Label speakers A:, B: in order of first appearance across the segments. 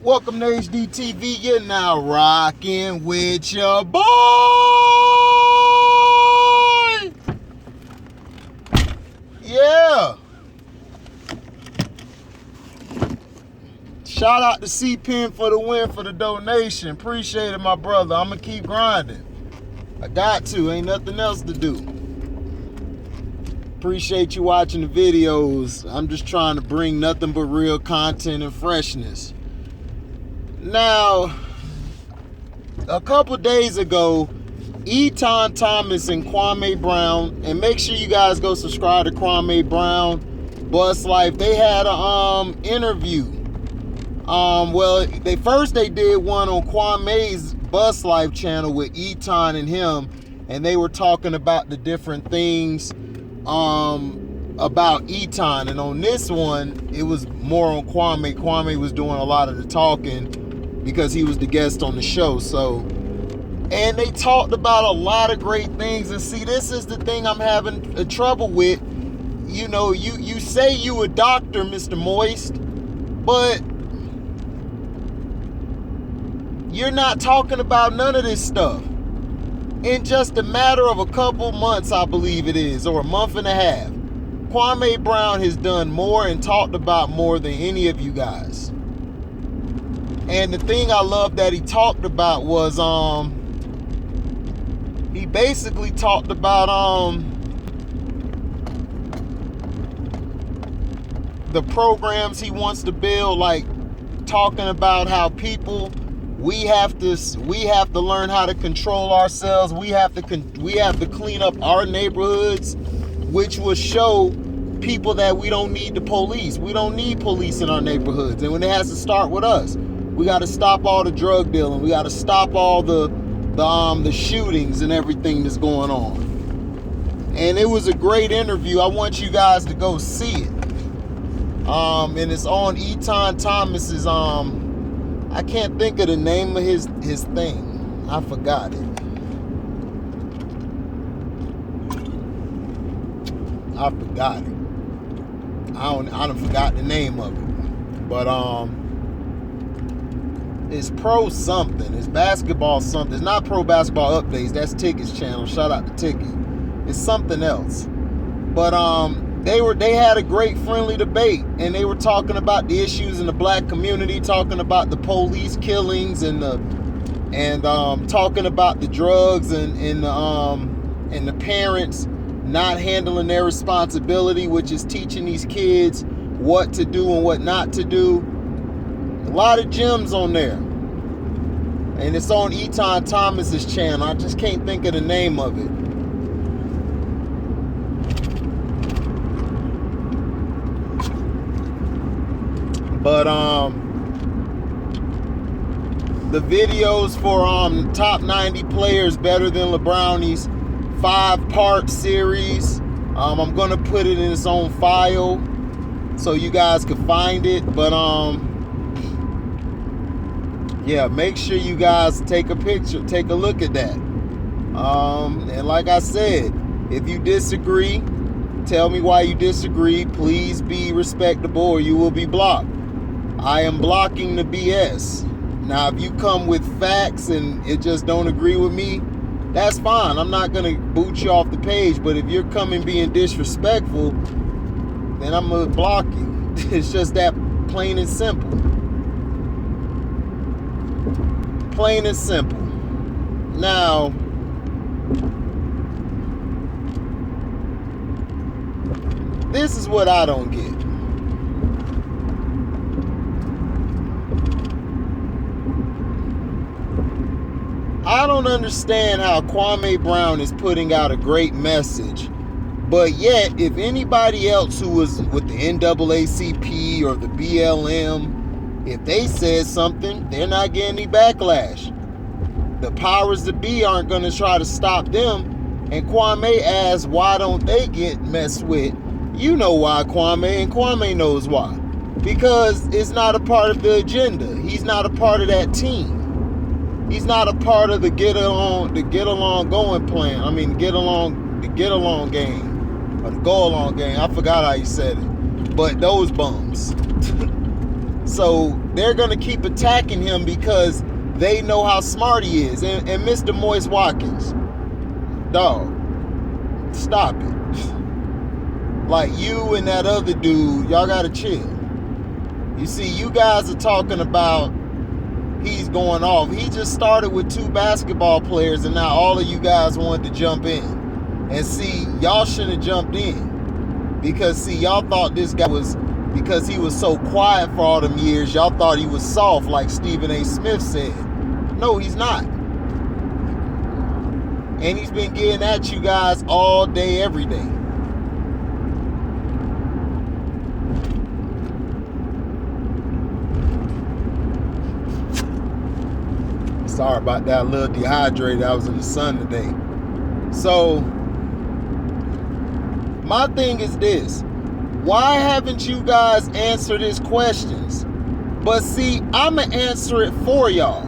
A: Welcome to HDTV. You're now rocking with your boy. Yeah. Shout out to espn for the win, for the donation. Appreciate it, my brother. I'm going to keep grinding. I got to. Ain't nothing else to do. Appreciate you watching the videos. I'm just trying to bring nothing but real content and freshness. Now, a couple days ago, Eton Thomas and Kwame Brown, and make sure you guys go subscribe to Kwame Brown Bust Life. They had a interview. Well, they did one on Kwame's Bust Life channel with Eton and him, and they were talking about the different things about Eton. And on this one, it was more on Kwame. Kwame was doing a lot of the talking because he was the guest on the show. So, and they talked about a lot of great things. And see, this is the thing I'm having trouble with. You know, you say you a doctor, Mr. Moist, but you're not talking about none of this stuff. In just a matter of a couple months, I believe it is, or a month and a half, Kwame Brown has done more and talked about more than any of you guys. And the thing I love that he talked about was he basically talked about the programs he wants to build, like talking about how people, we have to learn how to control ourselves. We have to clean up our neighborhoods, which will show people that we don't need the police. We don't need police in our neighborhoods, and when it has to start with us. We got to stop all the drug dealing. We got to stop all the shootings and everything that's going on. And it was a great interview. I want you guys to go see it. And it's on Eton Thomas's I can't think of the name of his thing. I forgot it. I done forgot the name of it. But it's pro something. It's basketball something. It's not pro basketball updates. That's Ticket's channel. Shout out to Ticket. It's something else. But they had a great friendly debate, and they were talking about the issues in the black community, talking about the police killings and talking about the drugs and the parents not handling their responsibility, which is teaching these kids what to do and what not to do. A lot of gems on there. And it's on Eton Thomas's channel. I just can't think of the name of it. But the videos for top 90 players better than LeBrownie's 5-part series, I'm gonna put it in its own file so you guys can find it. But yeah, make sure you guys take a picture, take a look at that. And like I said, if you disagree, tell me why you disagree. Please be respectable or you will be blocked. I am blocking the BS. Now, if you come with facts and it just don't agree with me, that's fine. I'm not going to boot you off the page. But if you're coming being disrespectful, then I'm going to block you. It's just that plain and simple. Plain and simple. Now, this is what I don't get. I don't understand how Kwame Brown is putting out a great message, but yet if anybody else who was with the NAACP or the BLM, if they said something, they're not getting any backlash. The powers that be aren't going to try to stop them. And Kwame asks, why don't they get messed with? You know why, Kwame, and Kwame knows why. Because it's not a part of the agenda. He's not a part of that team. He's not a part of the get along going plan. I mean, the get along game or the go along game. I forgot how he said it. But those bums. So they're going to keep attacking him because they know how smart he is. And Mr. Moise Watkins, dog, stop it. Like, you and that other dude, y'all got to chill. You see, you guys are talking about he's going off. He just started with 2 basketball players, and now all of you guys wanted to jump in. And see, y'all shouldn't have jumped in. Because, see, y'all thought this guy was, because he was so quiet for all them years, y'all thought he was soft, like Stephen A. Smith said. No, he's not. And he's been getting at you guys all day, every day. Sorry about that, a little dehydrated. I was in the sun today. So, my thing is this. Why haven't you guys answered his questions? But see, I'm going to answer it for y'all.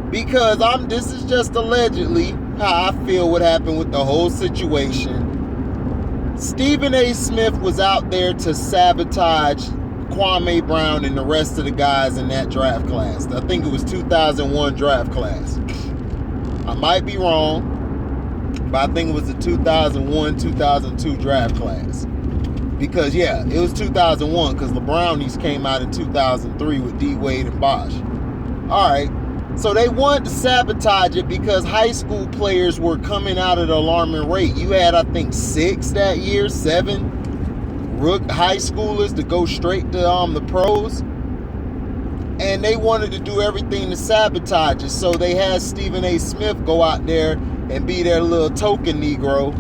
A: Because this is just allegedly how I feel what happened with the whole situation. Stephen A. Smith was out there to sabotage Kwame Brown and the rest of the guys in that draft class. I think it was 2001 draft class. I might be wrong, but I think it was the 2001-2002 draft class. Because, yeah, it was 2001 because LeBrownies came out in 2003 with D. Wade and Bosh. All right. So they wanted to sabotage it because high school players were coming out at an alarming rate. You had, I think, 6 that year, 7 high schoolers to go straight to the pros. And they wanted to do everything to sabotage it. So they had Stephen A. Smith go out there and be their little token Negro,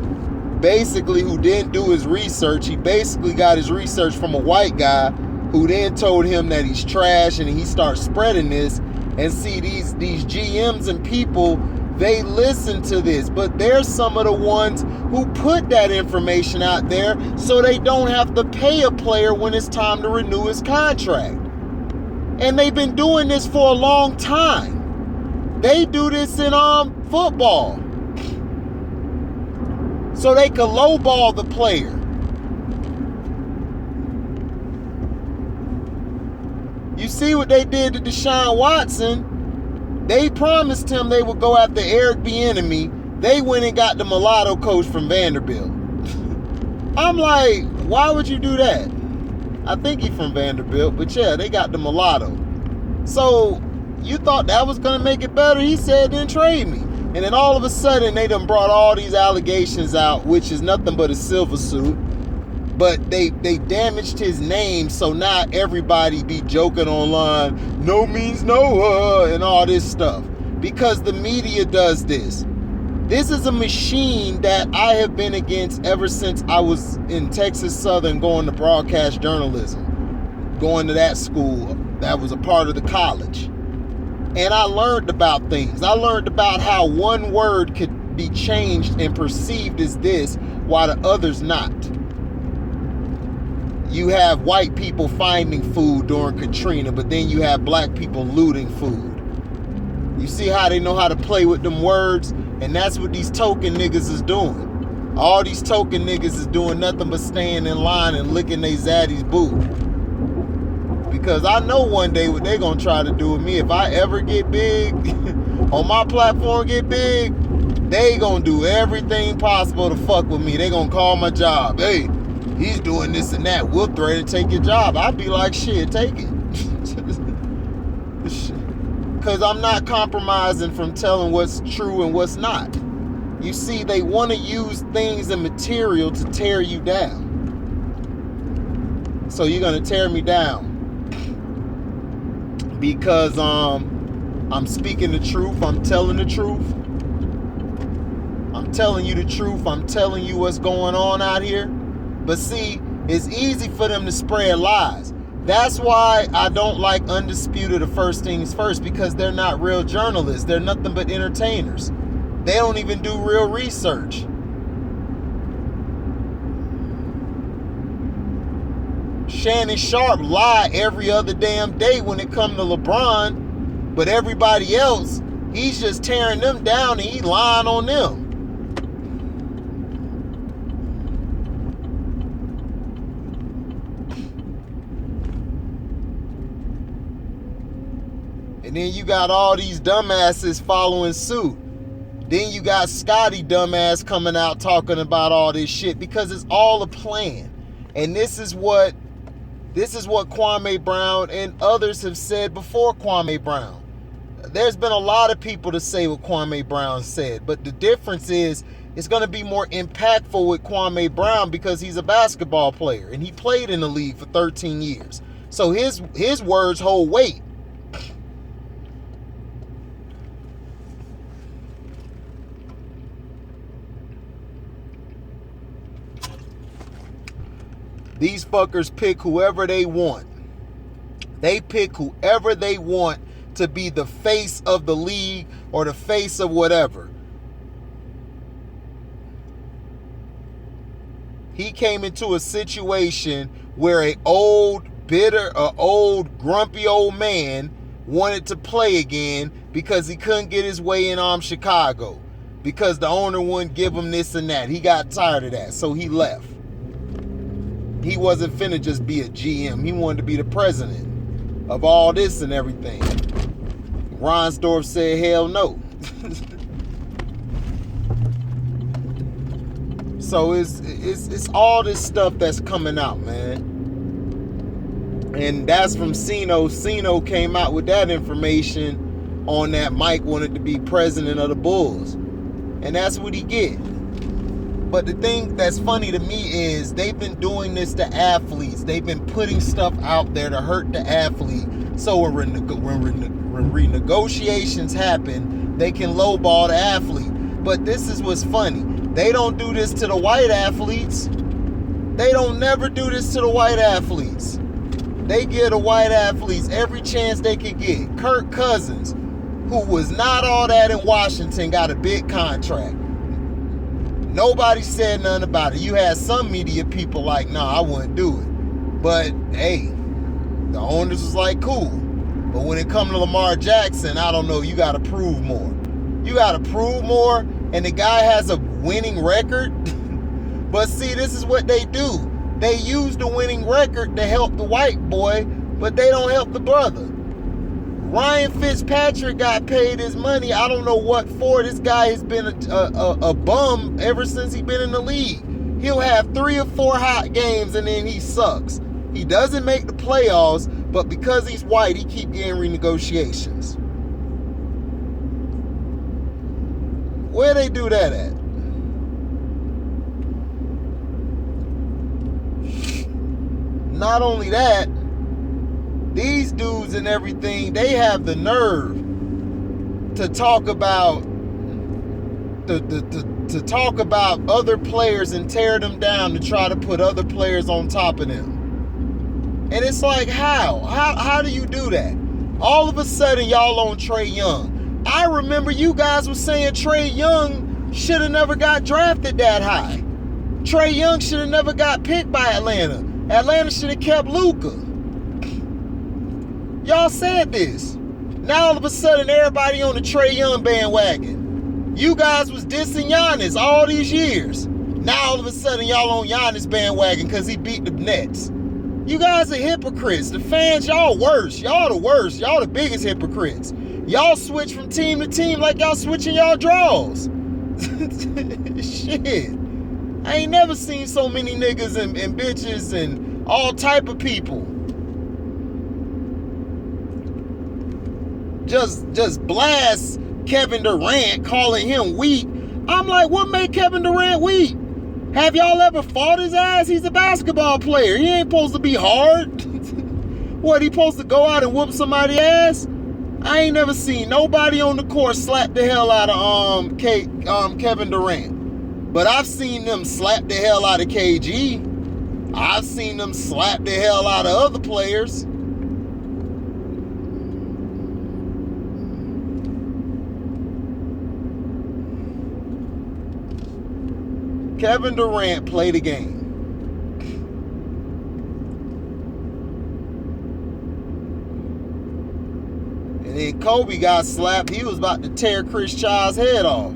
A: basically, who didn't do his research. He basically got his research from a white guy who then told him that he's trash, and he starts spreading this. And see, these GMs and people, they listen to this, but they're some of the ones who put that information out there so they don't have to pay a player when it's time to renew his contract. And they've been doing this for a long time. They do this in football. So they could lowball the player. You see what they did to Deshaun Watson? They promised him they would go after Eric Bieniemy. They went and got the mulatto coach from Vanderbilt. I'm like, why would you do that? I think he's from Vanderbilt, but yeah, they got the mulatto. So you thought that was going to make it better? He said, then trade me. And then all of a sudden, they done brought all these allegations out, which is nothing but a silver suit. But they damaged his name, so now everybody be joking online, no means no, and all this stuff. Because the media does this. This is a machine that I have been against ever since I was in Texas Southern going to broadcast journalism. Going to that school, that was a part of the college. And I learned about things. I learned about how one word could be changed and perceived as this, while the others not. You have white people finding food during Katrina, but then you have black people looting food. You see how they know how to play with them words? And that's what these token niggas is doing. All these token niggas is doing nothing but staying in line and licking they zaddy's boot. Because I know one day what they gonna try to do with me. If I ever get big, on my platform get big, they gonna do everything possible to fuck with me. They gonna call my job. Hey, he's doing this and that. We'll threaten to take your job. I'd be like, shit, take it. Because I'm not compromising from telling what's true and what's not. You see, they want to use things and material to tear you down. So you're going to tear me down. Because I'm speaking the truth. I'm telling the truth. I'm telling you the truth. I'm telling you what's going on out here. But see, it's easy for them to spread lies. That's why I don't like Undisputed or First Things First, because they're not real journalists. They're nothing but entertainers. They don't even do real research. Shannon Sharp lie every other damn day when it comes to LeBron, but everybody else, he's just tearing them down and he's lying on them. And then you got all these dumbasses following suit. Then you got Scotty dumbass coming out talking about all this shit because it's all a plan. And this is what Kwame Brown and others have said before Kwame Brown. There's been a lot of people to say what Kwame Brown said, but the difference is it's going to be more impactful with Kwame Brown because he's a basketball player and he played in the league for 13 years. So his words hold weight. These fuckers pick whoever they want. They pick whoever they want to be the face of the league or the face of whatever. He came into a situation where an old, bitter, grumpy old man wanted to play again because he couldn't get his way in Chicago because the owner wouldn't give him this and that. He got tired of that, so he left. He wasn't finna just be a GM. He wanted to be the president of all this and everything. Ronsdorf said, hell no. So it's all this stuff that's coming out, man. And that's from Sino. Sino came out with that information on that Mike wanted to be president of the Bulls. And that's what he get. But the thing that's funny to me is they've been doing this to athletes. They've been putting stuff out there to hurt the athlete. So when renegotiations happen, they can lowball the athlete. But this is what's funny. They don't do this to the white athletes. They don't never do this to the white athletes. They give the white athletes every chance they could get. Kirk Cousins, who was not all that in Washington, got a big contract. Nobody said nothing about it. You had some media people like, nah, I wouldn't do it. But, hey, the owners was like, cool. But when it comes to Lamar Jackson, I don't know, you got to prove more. You got to prove more, and the guy has a winning record. But see, this is what they do. They use the winning record to help the white boy, but they don't help the brother. Ryan Fitzpatrick got paid his money. I don't know what for. This guy has been a bum ever since he's been in the league. He'll have 3 or 4 hot games and then he sucks. He doesn't make the playoffs, but because he's white, he keep getting renegotiations. Where they do that at? Not only that, these dudes and everything, they have the nerve to talk about to talk about other players and tear them down to try to put other players on top of them. And it's like, how do you do that? All of a sudden, y'all on Trae Young. I remember you guys were saying Trae Young should have never got drafted that high. Trae Young should have never got picked by Atlanta. Atlanta should have kept Luka. Y'all said this. Now all of a sudden everybody on the Trae Young bandwagon. You guys was dissing Giannis all these years. Now all of a sudden y'all on Giannis bandwagon because he beat the Nets. You guys are hypocrites. The fans, y'all worse. Y'all the worst. Y'all the biggest hypocrites. Y'all switch from team to team like y'all switching y'all draws. Shit. I ain't never seen so many niggas and bitches and all type of people. Just blast Kevin Durant, calling him weak. I'm like, what made Kevin Durant weak? Have y'all ever fought his ass? He's a basketball player. He ain't supposed to be hard. What, he supposed to go out and whoop somebody's ass? I ain't never seen nobody on the court slap the hell out of Kevin Durant. But I've seen them slap the hell out of KG. I've seen them slap the hell out of other players. Kevin Durant played a game. And then Kobe got slapped. He was about to tear Chris Child's head off.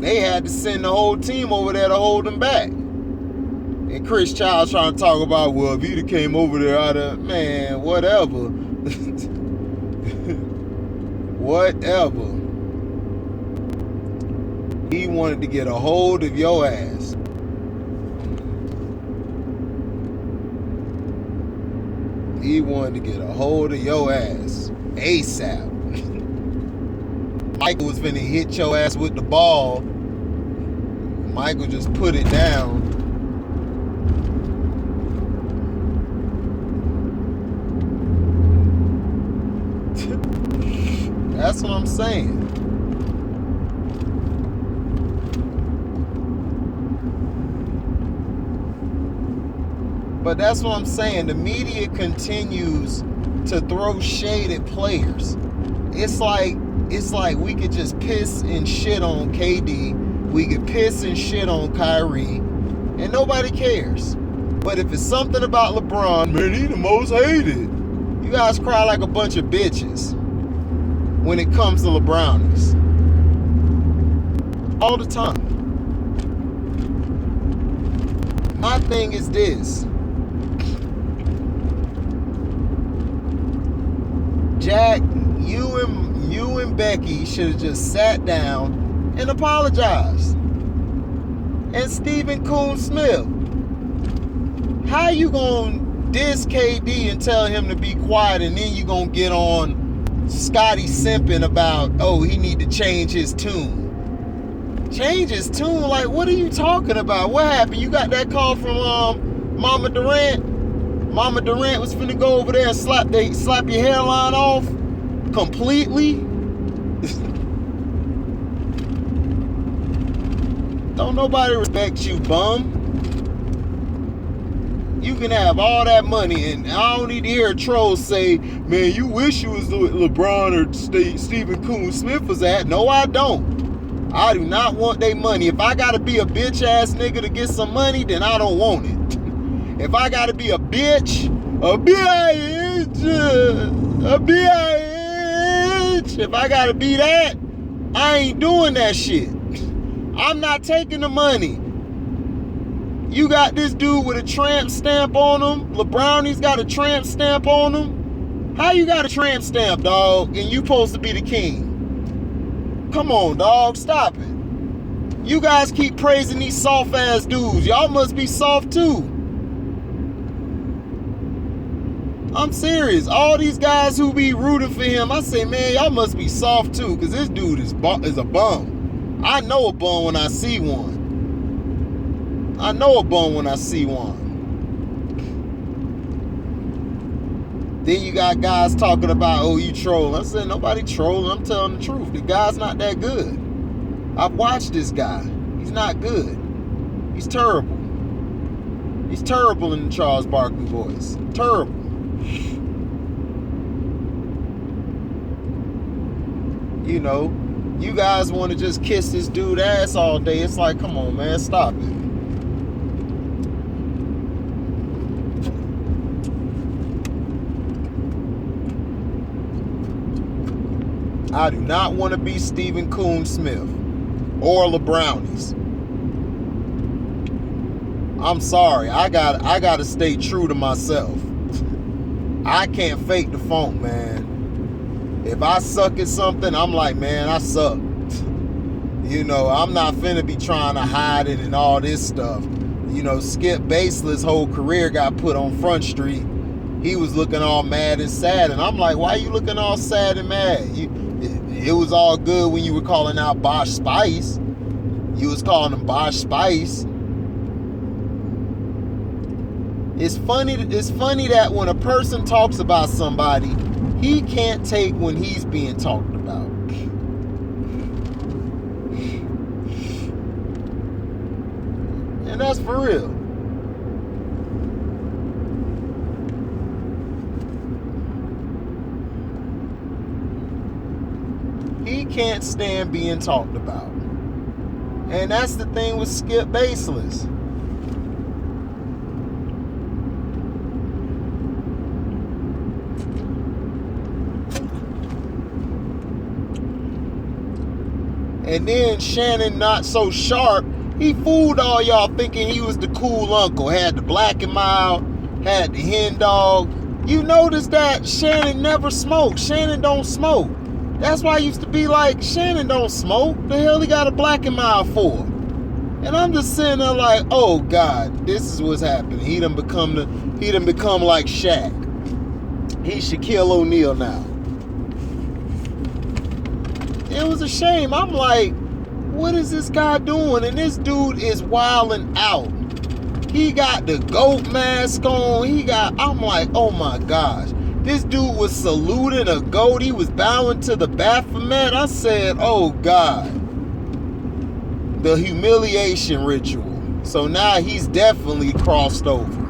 A: They had to send the whole team over there to hold him back. And Chris Child trying to talk about, well, if he'd have came over there, man, whatever. whatever. He wanted to get a hold of your ass. He wanted to get a hold of your ass ASAP. Michael was finna hit your ass with the ball. Michael just put it down. That's what I'm saying. But that's what I'm saying. The media continues to throw shade at players. It's like we could just piss and shit on KD. We could piss and shit on Kyrie. And nobody cares. But if it's something about LeBron, man, he the most hated. You guys cry like a bunch of bitches when it comes to LeBrownies. All the time. My thing is this. Jack, you and Becky should have just sat down and apologized. And Stephen Coon Smith, how you gonna diss KD and tell him to be quiet, and then you gonna get on Scotty simping about, oh, he need to change his tune? Change his tune? Like, what are you talking about? What happened? You got that call from Mama Durant? Mama Durant was finna go over there and slap your hairline off completely? Don't nobody respect you, bum. You can have all that money, and I don't need to hear a troll say, man, you wish you was LeBron or Stephen Coon Smith was at. No, I don't. I do not want their money. If I gotta be a bitch ass nigga to get some money, then I don't want it. If I gotta be a bitch, if I gotta be that, I ain't doing that shit. I'm not taking the money. You got this dude with a tramp stamp on him. LeBrownie's got a tramp stamp on him. How you got a tramp stamp, dog, and you supposed to be the king? Come on, dog, stop it. You guys keep praising these soft ass dudes. Y'all must be soft too. I'm serious. All these guys who be rooting for him, I say, man, y'all must be soft too, because this dude is a bum. I know a bum when I see one. I know a bum when I see one. Then you got guys talking about, oh, you trolling. I said, nobody trolling. I'm telling the truth. The guy's not that good. I've watched this guy. He's not good. He's terrible. He's terrible in the Charles Barkley voice. Terrible. You know, you guys want to just kiss this dude ass all day. It's like, come on, man, stop it. I do not want to be Stephen Coon Smith or LeBrownies. I'm sorry. I got to stay true to myself. I can't fake the funk, man. If I suck at something, I'm like, man, I suck. You know, I'm not finna be trying to hide it and all this stuff. You know, Skip Baseless' whole career got put on Front Street. He was looking all mad and sad, and I'm like, why you looking all sad and mad? It was all good when you were calling out Bosch Spice. You was calling him Bosch Spice. It's funny that when a person talks about somebody, he can't take when he's being talked about. And that's for real. He can't stand being talked about. And that's the thing with Skip Baseless. And then Shannon, not so sharp, he fooled all y'all thinking he was the cool uncle. Had the black and mild, had the hen dog. You notice that Shannon never smoked. Shannon don't smoke. That's why I used to be like, Shannon don't smoke. The hell he got a black and mild for? And I'm just sitting there like, oh God, this is what's happening. He done become like Shaq. He's Shaquille O'Neal now. It was a shame. I'm like, what is this guy doing? And this dude is wilding out. He got the goat mask on. I'm like, oh my gosh. This dude was saluting a goat. He was bowing to the Baphomet. I said, oh God. The humiliation ritual. So now he's definitely crossed over.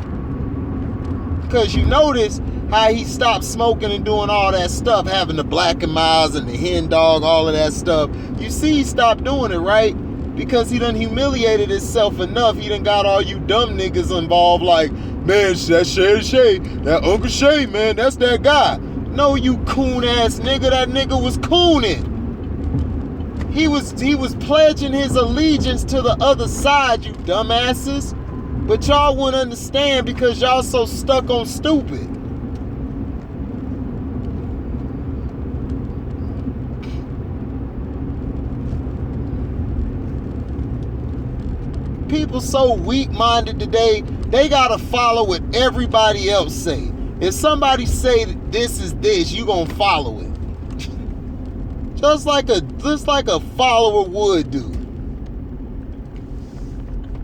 A: Because you notice how he stopped smoking and doing all that stuff, having the black and miles and the hen dog, all of that stuff. You see he stopped doing it, right? Because he done humiliated himself enough. He done got all you dumb niggas involved like, man, that's Shay, that Uncle Shay, man, that's that guy. No, you coon ass nigga, that nigga was cooning. He was pledging his allegiance to the other side, you dumbasses. But y'all wouldn't understand because y'all so stuck on stupid. People so weak-minded today, they gotta follow what everybody else say. If somebody say that this is this, you gonna follow it. Just like a follower would do.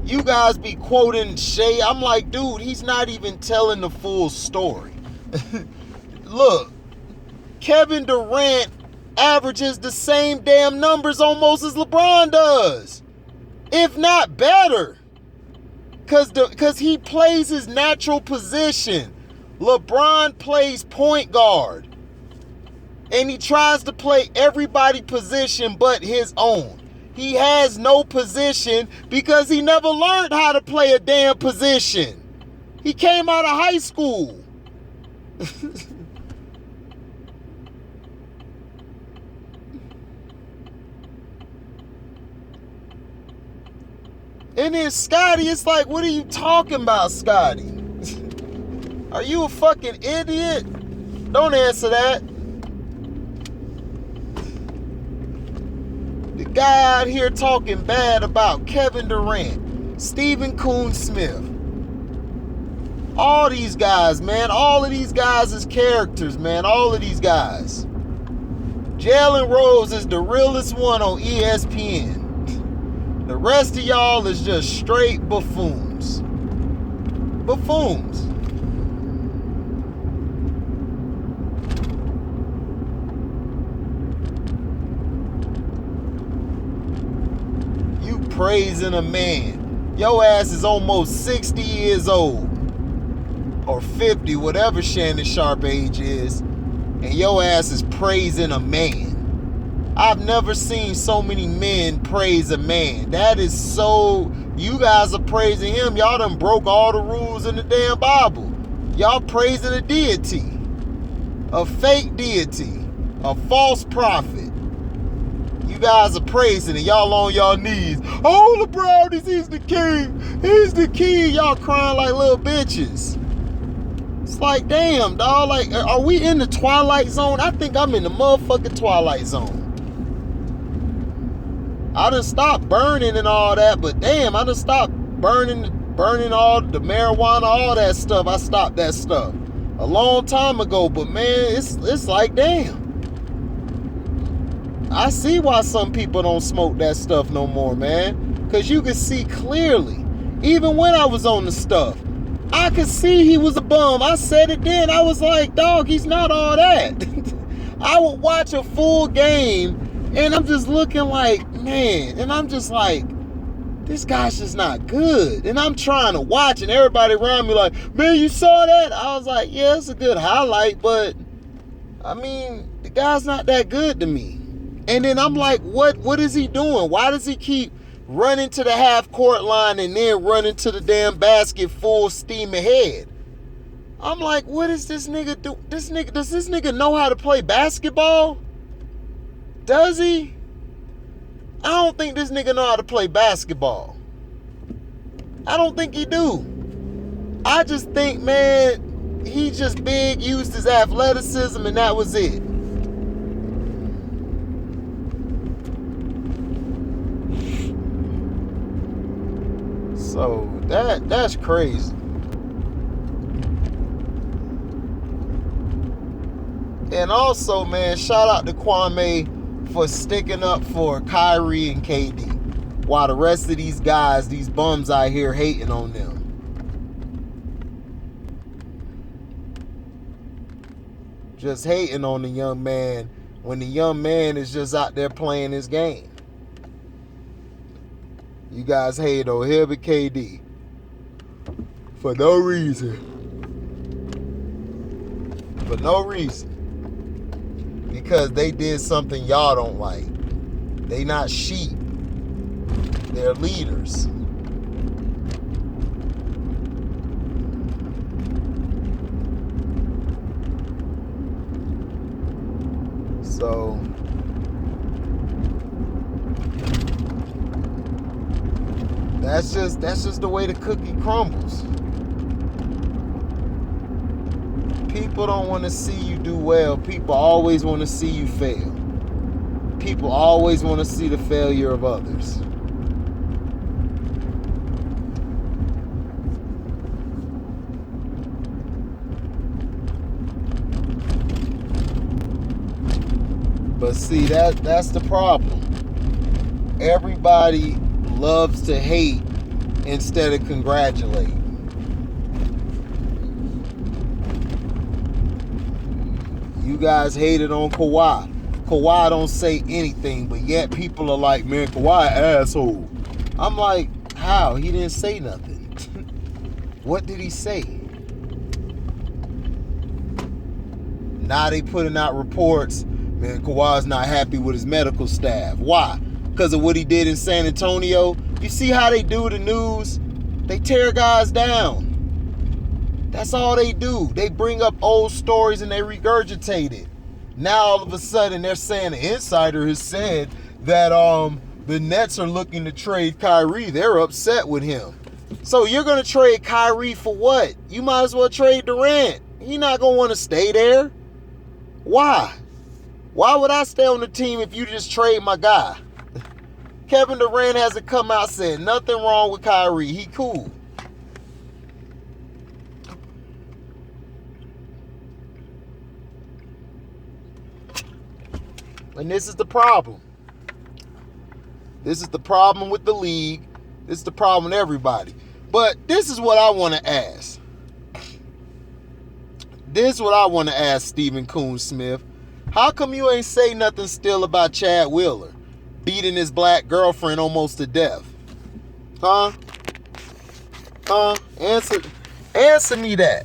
A: You guys be quoting Shay. I'm like, dude, he's not even telling the full story. Look, Kevin Durant averages the same damn numbers almost as LeBron does. If not better. Because he plays his natural position. LeBron plays point guard. And he tries to play everybody's position but his own. He has no position because he never learned how to play a damn position. He came out of high school. And then Scotty, it's like, what are you talking about, Scotty? Are you a fucking idiot? Don't answer that. The guy out here talking bad about Kevin Durant, Stephen Coon Smith. All these guys, man. All of these guys is characters, man. All of these guys. Jalen Rose is the realest one on ESPN. The rest of y'all is just straight buffoons. Buffoons. You praising a man. Your ass is almost 60 years old. Or 50, whatever Shannon Sharp age is. And your ass is praising a man. I've never seen so many men praise a man. That is so... You guys are praising him. Y'all done broke all the rules in the damn Bible. Y'all praising a deity. A fake deity. A false prophet. You guys are praising it. Y'all on y'all knees. Oh, the brownies, he's the king. He's the king. Y'all crying like little bitches. It's like, damn, dog. Like, are we in the Twilight Zone? I think I'm in the motherfucking Twilight Zone. I done stopped burning and all that, but damn, I done stopped burning all the marijuana, all that stuff. I stopped that stuff a long time ago, but man, it's like, damn. I see why some people don't smoke that stuff no more, man. Because you can see clearly, even when I was on the stuff, I could see he was a bum. I said it then. I was like, dog, he's not all that. I would watch a full game and I'm just looking like, man, and I'm just like, this guy's just not good. And I'm trying to watch and everybody around me like, man, you saw that? I was like, yeah, it's a good highlight, but I mean, the guy's not that good to me. And then I'm like, what is he doing? Why does he keep running to the half court line and then running to the damn basket full steam ahead? I'm like, what is this nigga do? Does this nigga know how to play basketball? Does he? I don't think this nigga know how to play basketball. I don't think he do. I just think, man, he just big, used his athleticism, and that was it. So that's crazy. And also, man, shout out to Kwame for sticking up for Kyrie and KD, while the rest of these guys, these bums out here hating on them. Just hating on the young man when the young man is just out there playing his game. You guys hate on him and KD for no reason. For no reason. Because they did something y'all don't like. They not sheep. They're leaders. So that's just the way the cookie crumbles. People don't want to see you do well. People always want to see you fail. People always want to see the failure of others. But see, that's the problem. Everybody loves to hate instead of congratulate. You guys hated on Kawhi. Kawhi don't say anything, but yet people are like, man, Kawhi asshole. I'm like, how? He didn't say nothing. What did he say? Now they putting out reports, man, Kawhi's not happy with his medical staff. Why? Because of what he did in San Antonio? You see how they do the news? They tear guys down. That's all they do. They bring up old stories and they regurgitate it. Now all of a sudden they're saying the insider has said that the Nets are looking to trade Kyrie. They're upset with him. So you're going to trade Kyrie for what? You might as well trade Durant. You're not going to want to stay there. Why? Why would I stay on the team if you just trade my guy? Kevin Durant hasn't come out and said nothing wrong with Kyrie. He cool. And this is the problem. This is the problem with the league. This is the problem with everybody. But this is what I want to ask. This is what I want to ask Stephen Coon Smith. How come you ain't say nothing still about Chad Wheeler beating his black girlfriend almost to death? Huh? Answer me that.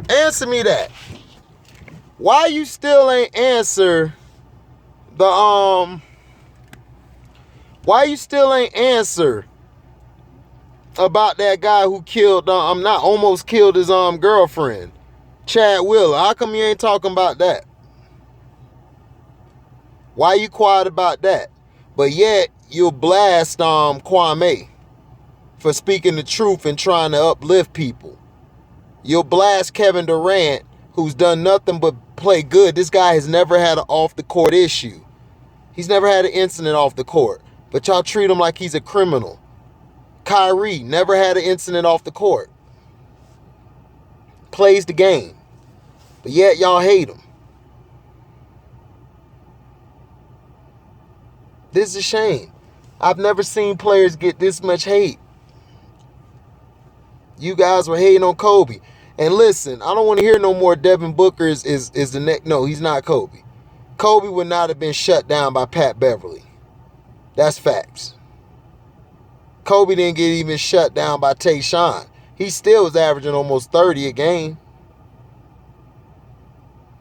A: Answer me that. Why you still ain't answer the why you still ain't answer about that guy who killed almost killed his girlfriend, Chad Wheeler? How come you ain't talking about that? Why you quiet about that? But yet you'll blast Kwame for speaking the truth and trying to uplift people. You'll blast Kevin Durant, who's done nothing but play good. This guy has never had an off-the-court issue. He's never had an incident off the court. But y'all treat him like he's a criminal. Kyrie never had an incident off the court. Plays the game. But yet y'all hate him. This is a shame. I've never seen players get this much hate. You guys were hating on Kobe. And listen, I don't want to hear no more Devin Booker is the next. No, he's not Kobe. Kobe would not have been shut down by Pat Beverly. That's facts. Kobe didn't get even shut down by Tayshaun. He still was averaging almost 30 a game.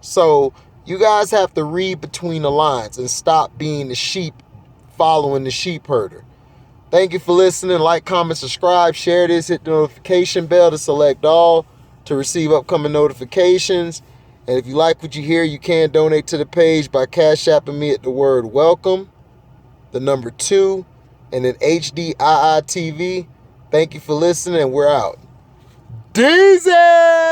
A: So you guys have to read between the lines and stop being the sheep following the sheep herder. Thank you for listening. Like, comment, subscribe, share this, hit the notification bell to select all to receive upcoming notifications. And if you like what you hear, you can donate to the page by Cash Apping me at the word welcome, the number 2, and then HDIITV. Thank you for listening, and we're out. Deezy!